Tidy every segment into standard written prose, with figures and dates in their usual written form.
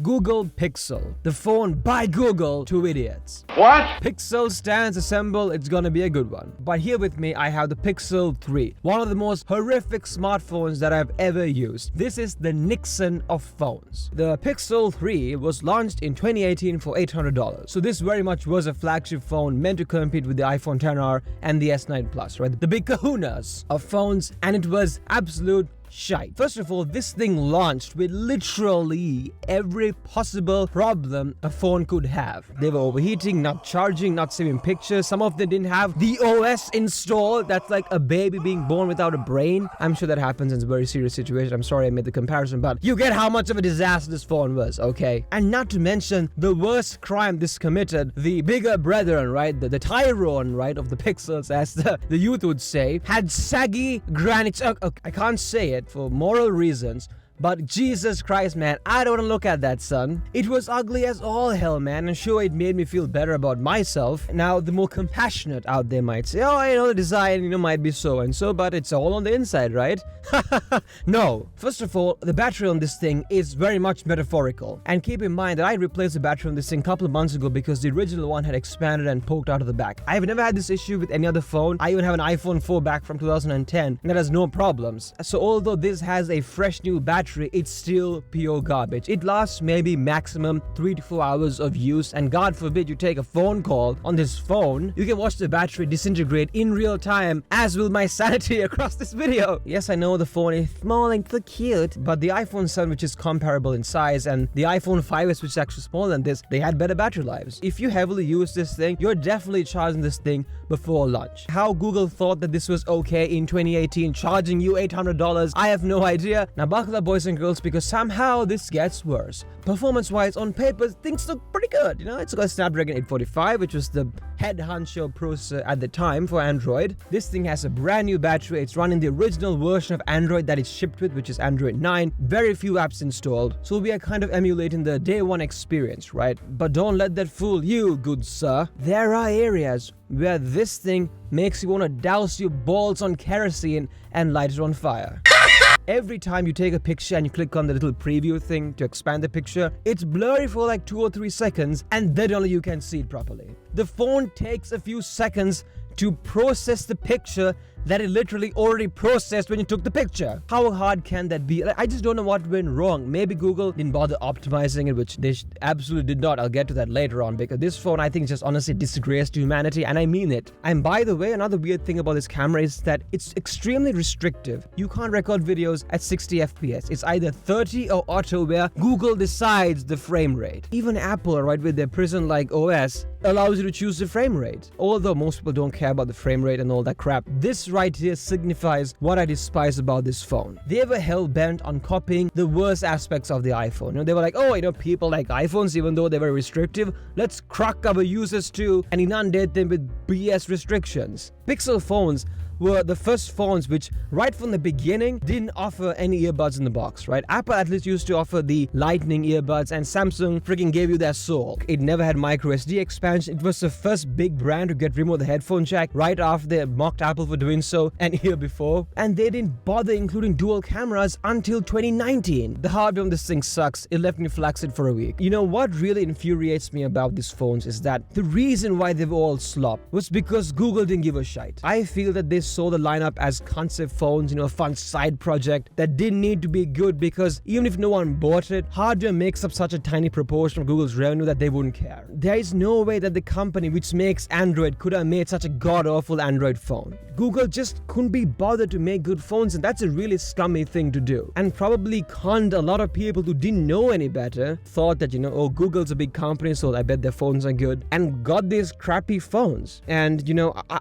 Google Pixel, the phone by Google to idiots. What? Pixel stands assemble, it's gonna be a good one. But here with me, I have the Pixel 3, one of the most horrific smartphones that I've ever used. This is the Nixon of phones. The Pixel 3 was launched in 2018 for $800. So this very much was a flagship phone meant to compete with the iPhone XR and the S9 Plus, right? The big kahunas of phones, and it was absolute shite. First of all, this thing launched with literally every possible problem a phone could have. They were overheating, not charging, not saving pictures. Some of them didn't have the OS installed. That's like a baby being born without a brain. I'm sure that happens in a very serious situation. I'm sorry I made the comparison, but you get how much of a disaster this phone was, okay? And not to mention the worst crime this committed, the bigger brethren, right? The Tyrone, right, of the Pixels, as the youth would say, had saggy granite. I can't say it for moral reasons, but Jesus Christ, man, I don't want to look at that, son. It was ugly as all hell, man, and sure, it made me feel better about myself. Now, the more compassionate out there might say, oh, the design, might be so and so, but it's all on the inside, right? No. First of all, the battery on this thing is very much metaphorical. And keep in mind that I replaced the battery on this thing a couple of months ago because the original one had expanded and poked out of the back. I've never had this issue with any other phone. I even have an iPhone 4 back from 2010, and that has no problems. So although this has a fresh new battery, it's still pure garbage. It lasts maybe maximum 3 to 4 hours of use, and God forbid you take a phone call on this phone, you can watch the battery disintegrate in real time, as will my sanity across this video. Yes, I know the phone is small and so cute, but the iPhone 7, which is comparable in size, and the iPhone 5S, which is actually smaller than this, they had better battery lives. If you heavily use this thing, you're definitely charging this thing before launch. How Google thought that this was okay in 2018, charging you $800, I have no idea. Now buckle up, boys and girls, because somehow this gets worse. Performance-wise, on paper, things look pretty good. It's got a Snapdragon 845, which was the head honcho processor at the time for Android. This thing has a brand new battery. It's running the original version of Android that it's shipped with, which is Android 9. Very few apps installed. So we are kind of emulating the day one experience, right? But don't let that fool you, good sir. There are areas where this thing makes you want to douse your balls on kerosene and light it on fire. Every time you take a picture and you click on the little preview thing to expand the picture, it's blurry for like 2 or 3 seconds, and then only you can see it properly. The phone takes a few seconds to process the picture that it literally already processed when you took the picture. How hard can that be? I just don't know what went wrong. Maybe Google didn't bother optimizing it, which they absolutely did not. I'll get to that later on, because this phone, I think, just honestly disgrace to humanity, and I mean it. And by the way, another weird thing about this camera is that it's extremely restrictive. You can't record videos at 60 FPS. It's either 30 or auto, where Google decides the frame rate. Even Apple, right, with their prison-like OS, allows you to choose the frame rate. Although most people don't care about the frame rate and all that crap, this right here signifies what I despise about this phone. They were hell-bent on copying the worst aspects of the iPhone. They were like, people like iPhones, even though they were restrictive, let's crack our users too and inundate them with BS restrictions. Pixel phones were the first phones which, right from the beginning, didn't offer any earbuds in the box, right? Apple at least used to offer the Lightning earbuds, and Samsung freaking gave you their soul. It never had micro SD expansion. It was the first big brand to get rid of the headphone jack right after they mocked Apple for doing so an year before. And they didn't bother including dual cameras until 2019. The hardware on this thing sucks. It left me flaccid for a week. What really infuriates me about these phones is that the reason why they were all slop was because Google didn't give a shite. I feel that they saw the lineup as concept phones, a fun side project that didn't need to be good, because even if no one bought it, hardware makes up such a tiny proportion of Google's revenue that they wouldn't care. There is no way that the company which makes Android could have made such a god-awful Android phone. Google just couldn't be bothered to make good phones, and that's a really scummy thing to do. And probably conned a lot of people who didn't know any better, thought that, Google's a big company, so I bet their phones are good, and got these crappy phones. And,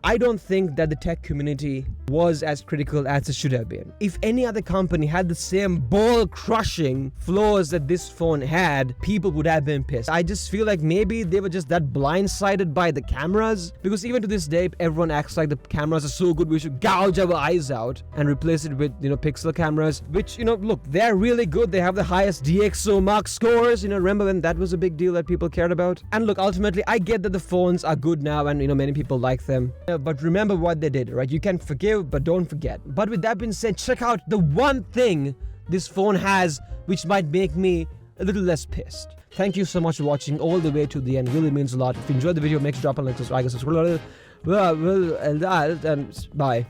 I don't think that the tech community was as critical as it should have been. If any other company had the same ball-crushing flaws that this phone had, people would have been pissed. I just feel like maybe they were just that blindsided by the cameras, because even to this day, everyone acts like the cameras are so good we should gouge our eyes out and replace it with, Pixel cameras, which, look, they're really good. They have the highest DxOMark scores. Remember when that was a big deal that people cared about? And look, ultimately, I get that the phones are good now and, many people like them. But remember what they did, right? You can forgive, but don't forget. But with that being said, check out the one thing this phone has which might make me a little less pissed. Thank you so much for watching all the way to the end. Really means a lot. If you enjoyed the video, make sure to drop a like, subscribe, and bye.